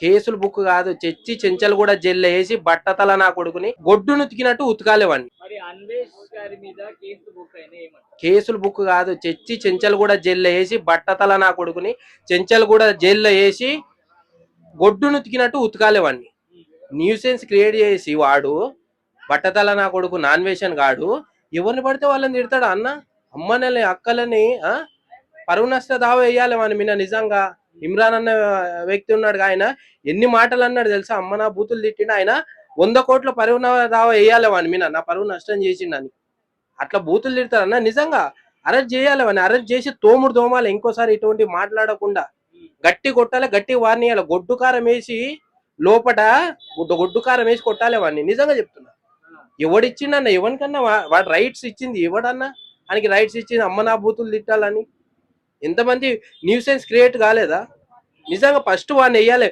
కేసులు బుక్ కాదు, చెచ్చి చెంచలు కూడా జైల్లో వేసి బట్టతల నా కొడుకుని గొడ్డును ఉతికినట్టు ఉతకాలేవాడిని. కేసులు బుక్ కాదు, చెచ్చి చెంచలు కూడా జైల్లో వేసి బట్టతల నా కొడుకుని చెంచలు కూడా జైల్లో వేసి గొడ్డును ఉతికినట్టు ఉతకాలేవాడిని. న్యూసెన్స్ క్రియేట్ చేసి వాడు బట్టతల నా కొడుకు నాన్వేషన్ గాడు ఎవరిని పడితే వాళ్ళని తిడతాడు అన్న. అమ్మని అక్కలని పరువు నష్ట దావా వేయాలి వాని మీద. నిజంగా ఇమ్రాన్ అన్న వ్యక్తి ఉన్నాడు, ఆయన ఎన్ని మాటలు అన్నాడు తెలుసా, అమ్మ నా బూతులు తిట్టిండు. ఆయన 100 కోట్ల పరువు దావా వేయాలి వాని మీద, నా పరువు నష్టం చేసిండని. అట్లా బూతులు తిడతారన్న. నిజంగా అరెస్ట్ చేయాలి వాడిని, అరెస్ట్ చేసి తోముడు దోమాలి, ఇంకోసారి ఇటువంటి మాట్లాడకుండా గట్టి కొట్టాలి, గట్టి వారిని గొడ్డు కారం వేసి లోపట గొడ్డు కారం వేసి కొట్టాలి వాడిని. నిజంగా చెప్తున్నా. ఎవడిచ్చిండన్న, ఎవరికన్నా వాడు రైట్స్ ఇచ్చింది ఎవడన్నా? ఆయనకి రైట్స్ ఇచ్చింది అమ్మ నా బూతులు తిట్టాలని. ఎంతమంది న్యూసెన్స్ క్రియేట్ కాలేదా? నిజంగా ఫస్ట్ వాడిని వేయాలి.